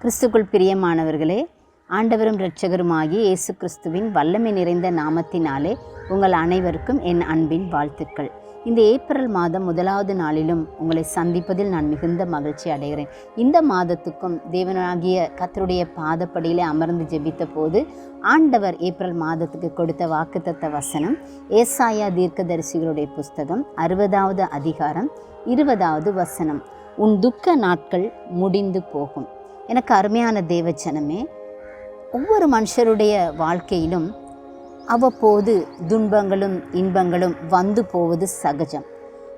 கிறிஸ்துக்குள் பிரியமானவர்களே, ஆண்டவரும் இரட்சகருமாகிய இயேசு கிறிஸ்துவின் வல்லமை நிறைந்த நாமத்தினாலே உங்கள் அனைவருக்கும் என் அன்பின் வாழ்த்துக்கள். இந்த ஏப்ரல் மாதம் 1வது நாளிலும் உங்களை சந்திப்பதில் நான் மிகுந்த மகிழ்ச்சி அடைகிறேன். இந்த மாதத்துக்கும் தேவனாகிய கர்த்தருடைய பாதப்படியிலே அமர்ந்து ஜெபித்த போது ஆண்டவர் ஏப்ரல் மாதத்துக்கு கொடுத்த வாக்குத்தத்த வசனம் ஏசாயா தீர்க்கதரிசிகளுடைய புஸ்தகம் 60வது அதிகாரம் 20வது வசனம். உன் துக்க நாட்கள் முடிந்து போகும். எனக்கு அருமையான தேவஜனமே, ஒவ்வொரு மனுஷருடைய வாழ்க்கையிலும் அவ்வப்போது துன்பங்களும் இன்பங்களும் வந்து போவது சகஜம்.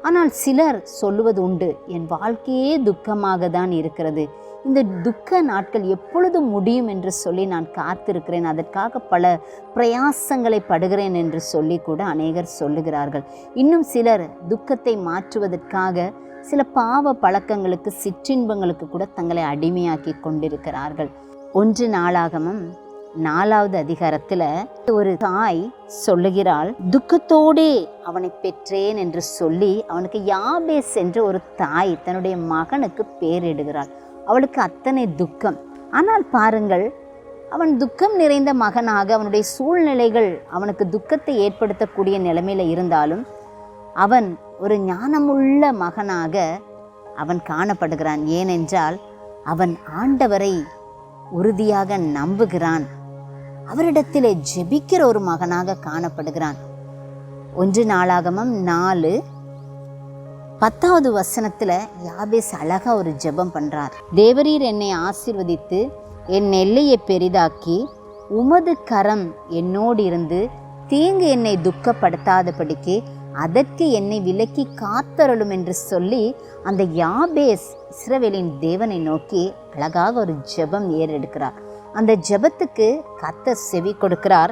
ஆனால் சிலர் சொல்லுவது உண்டு, என் வாழ்க்கையே துக்கமாக தான் இருக்கிறது, இந்த துக்க நாட்கள் எப்பொழுது முடியும் என்று சொல்லி நான் காத்திருக்கிறேன், அதற்காக பல பிரயாசங்களை படுகிறேன் என்று சொல்லி கூட அநேகர் சொல்லுகிறார்கள். இன்னும் சிலர் துக்கத்தை மாற்றுவதற்காக சில பாவ பழக்கங்களுக்கு சிற்றின்பங்களுக்கு கூட தங்களை அடிமையாக்கி கொண்டிருக்கிறார்கள். 1 நாளாகமம் 4வது அதிகாரத்தில் ஒரு தாய் சொல்லுகிறாள், துக்கத்தோடே அவனை பெற்றேன் என்று சொல்லி அவனுக்கு யாபேஸ் என்ற ஒரு தாய் தன்னுடைய மகனுக்கு பேரிடுகிறாள். அவளுக்கு அத்தனை துக்கம். ஆனால் பாருங்கள், அவன் துக்கம் நிறைந்த மகனாக, அவனுடைய சூழ்நிலைகள் அவனுக்கு துக்கத்தை ஏற்படுத்தக்கூடிய நிலைமையில் இருந்தாலும் அவன் ஒரு ஞானமுள்ள மகனாக அவன் காணப்படுகிறான். ஏனென்றால் அவன் ஆண்டவரை உறுதியாக நம்புகிறான், அவரிடத்திலே ஜெபிக்கிற ஒரு மகனாக காணப்படுகிறான். 1 நாளாகமம் 4:10வது வசனத்தில் யாபேஸ் அழகா ஒரு ஜெபம் பண்றார். தேவரீர் என்னை ஆசீர்வதித்து என் எல்லையை பெரிதாக்கி உமது கரம் என்னோடு இருந்து தீங்கு என்னை துக்கப்படுத்தாதபடிக்கு அதற்கு என்னை விலக்கி காத்தருளும் என்று சொல்லி அந்த யாபேஸ் இஸ்ரவேலின் தேவனை நோக்கி அழகாக ஒரு ஜெபம் ஏறெடுக்கிறார். அந்த ஜெபத்துக்கு கர்த்தர் செவி கொடுக்கிறார்.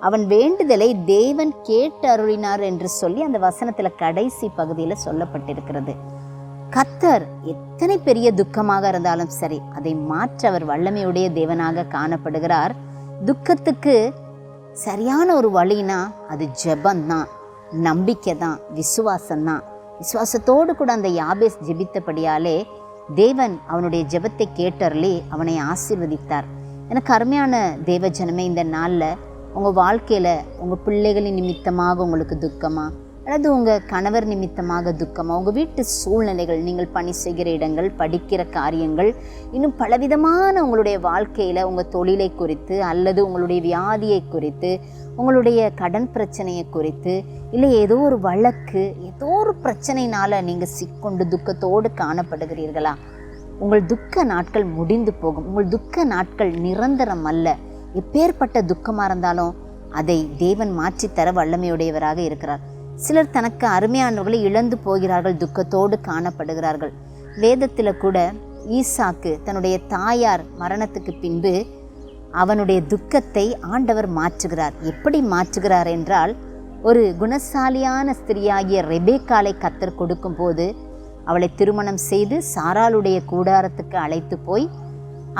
அவன் வேண்டுதலை தேவன் கேட்டு அருளினார் என்று சொல்லி அந்த வசனத்தில் கடைசி பகுதியில் சொல்லப்பட்டிருக்கிறது. கர்த்தர் எத்தனை பெரிய துக்கமாக இருந்தாலும் சரி, அதை மாற்ற அவர் வல்லமையுடைய தேவனாக காணப்படுகிறார். துக்கத்துக்கு சரியான ஒரு வழினா அது ஜெபந்தான், நம்பிக்கை தான், விசுவாசம்தான். விசுவாசத்தோடு கூட அந்த யாபேஸ் ஜெபித்தபடியாலே தேவன் அவனுடைய ஜெபத்தை கேட்டருளி அவனை ஆசீர்வதித்தார். எனக்கு அருமையான தேவஜனமே, இந்த நாளில் உங்கள் வாழ்க்கையில் உங்கள் பிள்ளைகளின் நிமித்தமாக உங்களுக்கு துக்கமா, அல்லது உங்கள் கணவர் நிமித்தமாக துக்கமா, உங்கள் வீட்டு சூழ்நிலைகள், நீங்கள் பணி செய்கிற இடங்கள், படிக்கிற காரியங்கள், இன்னும் பலவிதமான உங்களுடைய வாழ்க்கையில் உங்கள் தொழிலை குறித்து, அல்லது உங்களுடைய வியாதியை குறித்து, உங்களுடைய கடன் பிரச்சனையை குறித்து, இல்லை ஏதோ ஒரு வழக்கு, ஏதோ ஒரு பிரச்சனையினால் நீங்கள் சிக்கொண்டு துக்கத்தோடு காணப்படுகிறீர்களா? உங்கள் துக்க நாட்கள் முடிந்து போகும். உங்கள் துக்க நாட்கள் நிரந்தரம் அல்ல. எப்பேற்பட்ட துக்கமாக இருந்தாலும் அதை தேவன் மாற்றித்தர வல்லமையுடையவராக இருக்கிறார். சிலர் தனக்கு அருமையானவர்களை இழந்து போகிறார்கள், துக்கத்தோடு காணப்படுகிறார்கள். வேதத்தில் கூட ஈசாக்கு தன்னுடைய தாயார் மரணத்துக்கு பின்பு அவனுடைய துக்கத்தை ஆண்டவர் மாற்றுகிறார். எப்படி மாற்றுகிறார் என்றால், ஒரு குணசாலியான ஸ்திரியாகிய ரெபேக்காளை கர்த்தர் கொடுக்கும் போது அவளை திருமணம் செய்து சாராளுடைய கூடாரத்துக்கு அழைத்து போய்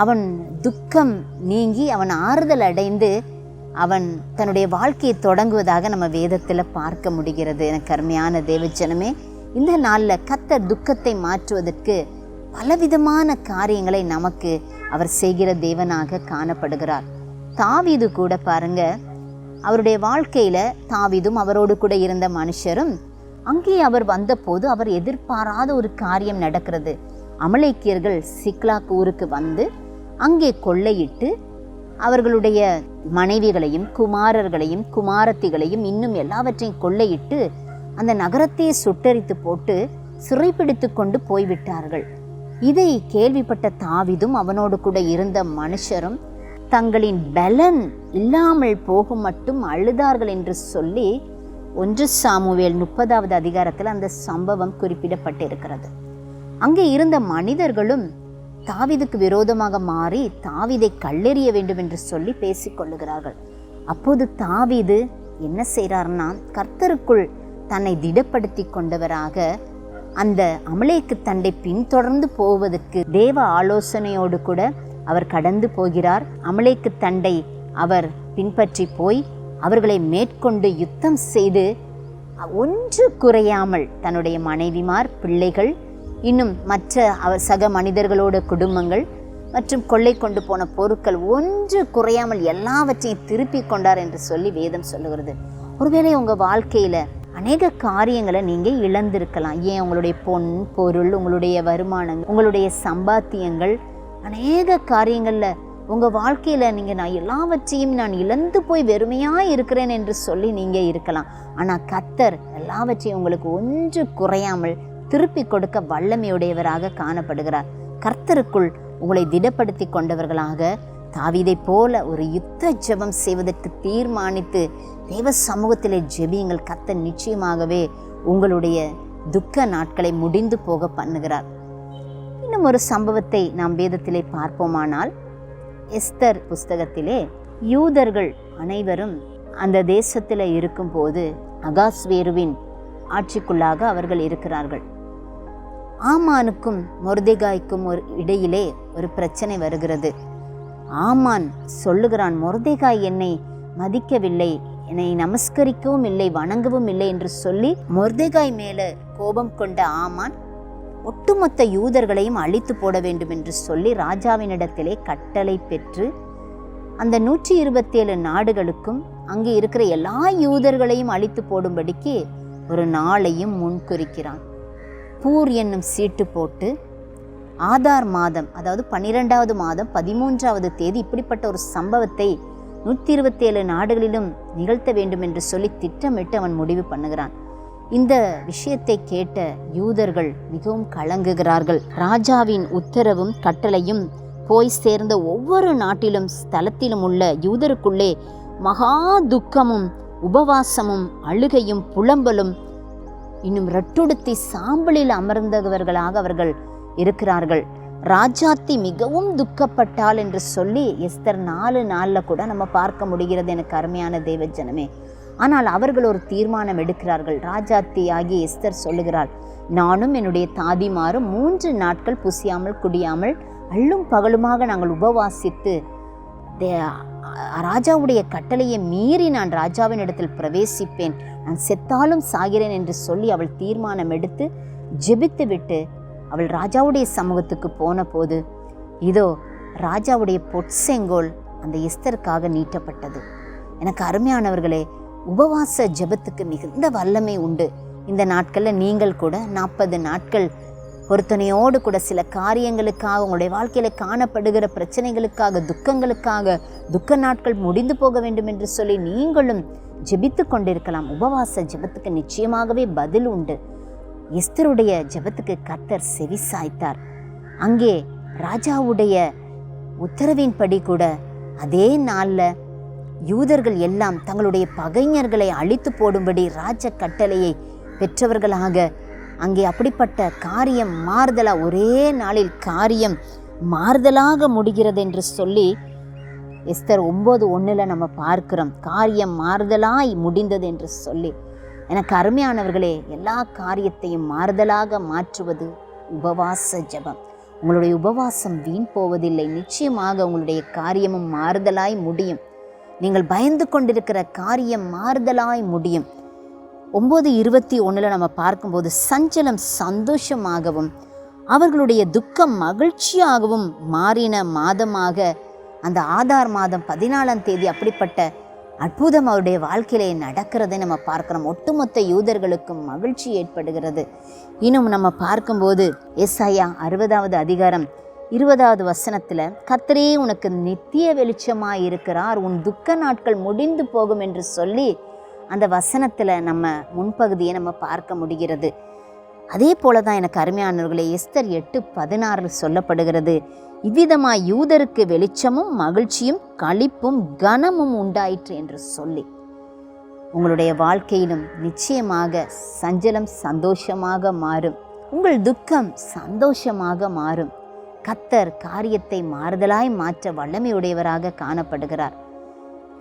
அவன் துக்கம் நீங்கி அவன் ஆறுதல் அடைந்து அவன் தன்னுடைய வாழ்க்கையை தொடங்குவதாக நம்ம வேதத்தில் பார்க்க முடிகிறது. எனக்கு அருமையான தேவஜனமே, இந்த நாளில் கர்த்தர் துக்கத்தை மாற்றுவதற்கு பலவிதமான காரியங்களை நமக்கு அவர் செய்கிற தேவனாக காணப்படுகிறார். தாவீது கூட பாருங்க, அவருடைய வாழ்க்கையில் தாவீதும் அவரோடு கூட இருந்த மனுஷரும், அங்கே அவர் வந்தபோது அவர் எதிர்பாராத ஒரு காரியம் நடக்கிறது. அமலேக்கியர்கள் சிக்லாக் ஊருக்கு வந்து அங்கே கொள்ளையிட்டு அவர்களுடைய மனைவிகளையும் குமாரர்களையும் குமாரத்திகளையும் இன்னும் எல்லாவற்றையும் கொள்ளையிட்டு அந்த நகரத்தையே சுட்டரித்து போட்டு சிறைப்பிடித்து கொண்டு போய்விட்டார்கள். இதை கேள்விப்பட்ட தாவீதும் அவனோடு கூட இருந்த மனுஷரும் தங்களின் பலன் இல்லாமல் போகும் மட்டும் அழுதார்கள் என்று சொல்லி 1 சாமுவேல் 30வது அதிகாரத்தில் அந்த சம்பவம் குறிப்பிடப்பட்டிருக்கிறது. அங்கே இருந்த மனிதர்களும் தாவீதுக்கு விரோதமாக மாறி தாவீதை கல்லெறிய வேண்டும் என்று சொல்லி பேசிக்கொள்ளுகிறார்கள். அப்போது தாவீது என்ன செய்கிறார்னா, கர்த்தருக்குள் தன்னை திடப்படுத்தி கொண்டவராக அந்த அமலேக்கு தண்டை பின்தொடர்ந்து போவதற்கு தேவ ஆலோசனையோடு கூட அவர் கடந்து போகிறார். அமலேக்கு தண்டை அவர் பின்பற்றி போய் அவர்களை மேற்கொண்டு யுத்தம் செய்து ஒன்று குறையாமல் தன்னுடைய மனைவிமார், பிள்ளைகள், இன்னும் மற்ற சக மனிதர்களோட குடும்பங்கள் மற்றும் கொள்ளை கொண்டு போன பொருட்கள் ஒன்று குறையாமல் எல்லாவற்றையும் திருப்பி கொண்டார் என்று சொல்லி வேதம் சொல்லுகிறது. ஒருவேளை உங்கள் வாழ்க்கையில் அநேக காரியங்களை நீங்கள் இழந்திருக்கலாம். ஏன் உங்களுடைய பொன் பொருள், உங்களுடைய வருமானங்கள், உங்களுடைய சம்பாத்தியங்கள், அநேக காரியங்களில் உங்கள் வாழ்க்கையில் நீங்கள் நான் இழந்து போய் வெறுமையாக இருக்கிறேன் என்று சொல்லி நீங்கள் இருக்கலாம். ஆனால் கர்த்தர் எல்லாவற்றையும் உங்களுக்கு ஒன்று குறையாமல் திருப்பி கொடுக்க வல்லமையுடையவராக காணப்படுகிறார். கர்த்தருக்குள் உங்களை திடப்படுத்தி கொண்டவர்களாக தாவீதை போல ஒரு யுத்த ஜெபம் செய்வதற்கு தீர்மானித்து தேவ சமூகத்திலே ஜெபியுங்கள். கர்த்தர் நிச்சயமாகவே உங்களுடைய துக்க நாட்களை முடிந்து போக பண்ணுகிறார். இன்னும் ஒரு சம்பவத்தை நாம் வேதத்திலே பார்ப்போமானால், எஸ்தர் புஸ்தகத்திலே யூதர்கள் அனைவரும் அந்த தேசத்தில் இருக்கும்போது அகாஸ்வேருவின் ஆட்சிக்குள்ளாக அவர்கள் இருக்கிறார்கள். ஆமானுக்கும் மொர்தெகாய்க்கும் இடையிலே ஒரு பிரச்சனை வருகிறது. ஆமான் சொல்லுகிறான், மொர்தெகாய் என்னை மதிக்கவில்லை, என்னை நமஸ்கரிக்கவும் இல்லை, வணங்கவும் இல்லை என்று சொல்லி மொர்தெகாய் மேலே கோபம் கொண்ட ஆமான் ஒட்டுமொத்த யூதர்களையும் அழித்து போட வேண்டும் என்று சொல்லி ராஜாவினிடத்திலே கட்டளை பெற்று அந்த 127 நாடுகளுக்கும் அங்கே இருக்கிற எல்லா யூதர்களையும் அழித்து போடும்படிக்கு ஒரு நாளையும் முன்குறிக்கிறான். பூர் என்னும் சீட்டு போட்டு ஆதார் மாதம், அதாவது 12வது மாதம் 13வது தேதி இப்படிப்பட்ட ஒரு சம்பவத்தை 127 நாடுகளிலும் நிகழ்த்த வேண்டும் என்று சொல்லி திட்டமிட்டு அவன் முடிவு பண்ணுகிறான். இந்த விஷயத்தை கேட்ட யூதர்கள் மிகவும் கலங்குகிறார்கள். ராஜாவின் உத்தரவும் கட்டளையும் போய் சேர்ந்த ஒவ்வொரு நாட்டிலும் ஸ்தலத்திலும் உள்ள யூதருக்குள்ளே மகா துக்கமும் உபவாசமும் அழுகையும் புலம்பலும் இன்னும் இரட்டுடுத்தி சாம்பலில் அமர்ந்தவர்களாக அவர்கள் இருக்கிறார்கள். ராஜாத்தி மிகவும் துக்கப்பட்டாள் என்று சொல்லி எஸ்தர் 4 நாளில் கூட நம்ம பார்க்க முடிகிறது. எனக்கு அருமையான தேவ ஜனமே, ஆனால் அவர்கள் ஒரு தீர்மானம் எடுக்கிறார்கள். ராஜாத்தி ஆகிய எஸ்தர் சொல்லுகிறாள், நானும் என்னுடைய தாதிமாரும் 3 நாட்கள் புசியாமல் குடியாமல் அள்ளும் பகலுமாக நாங்கள் உபவாசித்து ராஜாவுடைய கட்டளையை மீறி நான் ராஜாவின் இடத்தில் பிரவேசிப்பேன், நான் செத்தாலும் சாகிறேன் என்று சொல்லி அவள் தீர்மானம் எடுத்து ஜெபித்து விட்டு அவள் ராஜாவுடைய சமூகத்துக்கு போன போது இதோ ராஜாவுடைய பொற்செங்கோல் அந்த எஸ்தருக்காக நீட்டப்பட்டது. எனக்கு அருமையானவர்களே, உபவாச ஜெபத்துக்கு மிகுந்த வல்லமை உண்டு. இந்த நாட்களில் நீங்கள் கூட 40 நாட்கள் பொருத்தனையோடு கூட சில காரியங்களுக்காக, உங்களுடைய வாழ்க்கையில் காணப்படுகிற பிரச்சனைகளுக்காக, துக்கங்களுக்காக, துக்க நாட்கள் முடிந்து போக வேண்டும் என்று சொல்லி நீங்களும் ஜெபித்து கொண்டிருக்கலாம். உபவாச ஜெபத்துக்கு நிச்சயமாகவே பதில் உண்டு. எஸ்தருடைய ஜெபத்துக்கு கர்த்தர் செவி சாய்த்தார். அங்கே ராஜாவுடைய உத்தரவின்படி கூட அதே நாளில் யூதர்கள் எல்லாம் தங்களுடைய பகைஞர்களை அழித்து போடும்படி ராஜ கட்டளையை பெற்றவர்களாக அங்கே அப்படிப்பட்ட காரியம் மாறுதலாக, ஒரே நாளில் காரியம் மாறுதலாக முடிகிறது என்று சொல்லி எஸ்தர் 9:1 நம்ம பார்க்கிறோம். காரியம் மாறுதலாய் முடிந்தது என்று சொல்லி. எனக்கு அருமையானவர்களே, எல்லா காரியத்தையும் மாறுதலாக மாற்றுவது உபவாச ஜெபம். உங்களுடைய உபவாசம் வீண் போவதில்லை. நிச்சயமாக உங்களுடைய காரியமும் மாறுதலாய் முடியும். நீங்கள் பயந்து கொண்டிருக்கிற காரியம் மாறுதலாய் முடியும். 9:21 நம்ம பார்க்கும்போது, சஞ்சலம் சந்தோஷமாகவும் அவர்களுடைய துக்கம் மகிழ்ச்சியாகவும் மாறின மாதமாக அந்த ஆதார் மாதம் 14ஆம் தேதி அப்படிப்பட்ட அற்புதம் அவருடைய வாழ்க்கையிலே நடக்கிறதை நம்ம பார்க்கிறோம். ஒட்டுமொத்த யூதர்களுக்கும் மகிழ்ச்சி ஏற்படுகிறது. இன்னும் நம்ம பார்க்கும்போது ஏசாயா 60வது அதிகாரம் 20வது வசனத்தில், கர்த்தரே உனக்கு நித்திய வெளிச்சமாய் இருக்கிறார், உன் துக்க நாட்கள் முடிந்து போகும் என்று சொல்லி அந்த வசனத்தில் நம்ம முன்பகுதியை நம்ம பார்க்க முடிகிறது. அதே போல தான் எனக்கு அருமையானவர்களே, எஸ்தர் 8:16 சொல்லப்படுகிறது, இவ்விதமாய் யூதருக்கு வெளிச்சமும் மகிழ்ச்சியும் களிப்பும் கனமும் உண்டாயிற்று என்று சொல்லி. உங்களுடைய வாழ்க்கையிலும் நிச்சயமாக சஞ்சலம் சந்தோஷமாக மாறும். உங்கள் துக்கம் சந்தோஷமாக மாறும். கர்த்தர் காரியத்தை மாறுதலாய் மாற்ற வல்லமையுடையவராக காணப்படுகிறார்.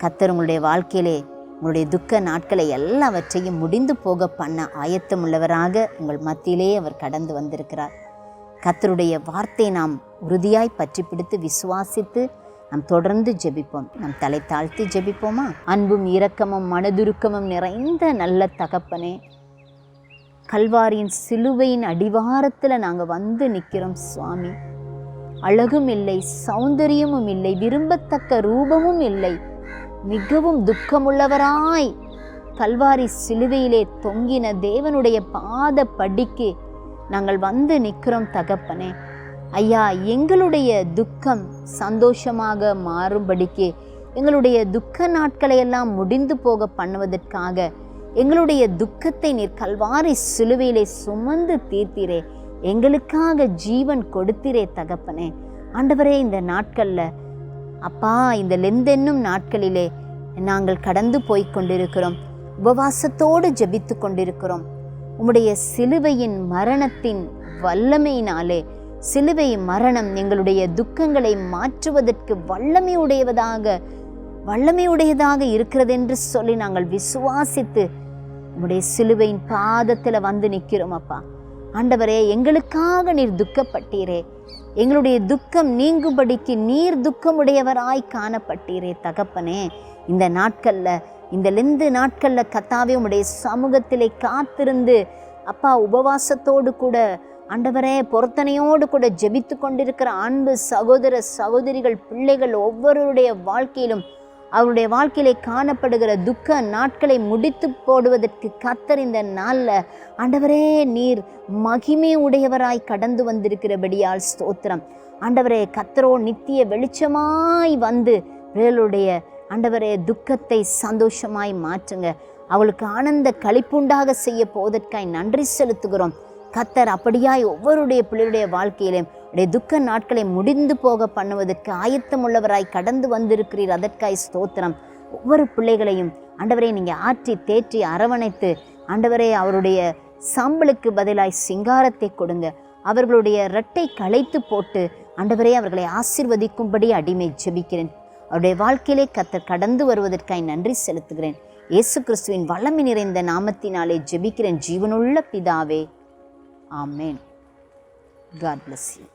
கர்த்தர் உங்களுடைய வாழ்க்கையிலே உங்களுடைய துக்க நாட்களை எல்லாவற்றையும் முடிந்து போக பண்ண ஆயத்தம் உள்ளவராக உங்கள் மத்தியிலே அவர் கடந்து வந்திருக்கிறார். கர்த்தருடைய வார்த்தையை நாம் உறுதியாய் பற்றி பிடித்து விசுவாசித்து நாம் தொடர்ந்து ஜெபிப்போம். நம் தலை தாழ்த்தி ஜெபிப்போமா? அன்பும் இரக்கமும் மனதுருக்கமும் நிறைந்த நல்ல தகப்பனே, கல்வாரியின் சிலுவையின் அடிவாரத்தில் நாங்கள் வந்து நிற்கிறோம் சுவாமி. அழகும் இல்லை, சௌந்தரியமும் இல்லை, விரும்பத்தக்க ரூபமும் இல்லை. மிகவும் துக்கமுள்ளவராய் கல்வாரி சிலுவையிலே தொங்கின தேவனுடைய பாத படிக்கு நாங்கள் வந்து நிற்கிறோம் தகப்பனே. ஐயா, எங்களுடைய துக்கம் சந்தோஷமாக மாறும்படிக்கு, எங்களுடைய துக்க நாட்களை எல்லாம் முடிந்து போக பண்ணுவதற்காக எங்களுடைய துக்கத்தை நீர் கல்வாரி சிலுவையிலே சுமந்து தீர்த்தீரே, எங்களுக்காக ஜீவன் கொடுத்தீரே தகப்பனே. ஆண்டவரே, இந்த நாட்கள்ல அப்பா, இந்த லெந்தென்னும் நாட்களிலே நாங்கள் கடந்து போய் கொண்டிருக்கிறோம். உபவாசத்தோடு ஜெபித்து கொண்டிருக்கிறோம். உம்முடைய சிலுவையின் மரணத்தின் வல்லமையினாலே, சிலுவை மரணம் எங்களுடைய துக்கங்களை மாற்றுவதற்கு வல்லமையுடையதாக இருக்கிறது என்று சொல்லி நாங்கள் விசுவாசித்து உம்முடைய சிலுவையின் பாதத்தில் வந்து நிற்கிறோம் அப்பா. ஆண்டவரே, எங்களுக்காக நீர் துக்கப்பட்டீரே, எங்களுடைய துக்கம் நீங்கும்படிக்கு நீர் துக்கமுடையவராய் காணப்பட்டீரே தகப்பனே. இந்த நாட்கள்ல, இந்த லெந்து நாட்கள்ல கர்த்தாவே, உம்முடைய சமூகத்திலே காத்திருந்து அப்பா, உபவாசத்தோடு கூட ஆண்டவரே, பொருத்தனையோடு கூட ஜெபித்து கொண்டிருக்கிற அன்பு சகோதர சகோதரிகள், பிள்ளைகள் ஒவ்வொருடைய வாழ்க்கையிலும் அவருடைய வாழ்க்கையிலே காணப்படுகிற துக்க நாட்களை முடித்து போடுவதற்கு கர்த்தர் இந்த நாளில் ஆண்டவரே நீர் மகிமை உடையவராய் கடந்து வந்திருக்கிறபடியால் ஸ்தோத்திரம். ஆண்டவரே, கர்த்தரோ நித்திய வெளிச்சமாய் வந்து பிள்ளைகளுடைய ஆண்டவரே துக்கத்தை சந்தோஷமாய் மாற்றுங்க. அவளுக்கு ஆனந்த களிப்புண்டாக செய்ய போவதற்காய் நன்றி செலுத்துகிறோம். கர்த்தர் அப்படியாய் ஒவ்வொருடைய பிள்ளையுடைய வாழ்க்கையிலும் உடைய துக்க நாட்களை முடிந்து போக பண்ணுவதற்கு ஆயத்தம் உள்ளவராய் கடந்து வந்திருக்கிறீர். அதற்காய் ஸ்தோத்திரம். ஒவ்வொரு பிள்ளைகளையும் ஆண்டவரே நீங்கள் ஆற்றி தேற்றி அரவணைத்து ஆண்டவரே அவருடைய சாம்பலுக்கு பதிலாய் சிங்காரத்தை கொடுங்க. அவர்களுடைய இரட்டை களைத்து போட்டு ஆண்டவரே அவர்களை ஆசீர்வதிக்கும்படி அடிமை ஜெபிக்கிறேன். அவருடைய வாழ்க்கையிலே கர்த்தர் கடந்து வருவதற்காய் நன்றி செலுத்துகிறேன். இயேசு கிறிஸ்துவின் வல்லமை நிறைந்த நாமத்தினாலே ஜெபிக்கிறேன் ஜீவனுள்ள பிதாவே. ஆமென். God bless you.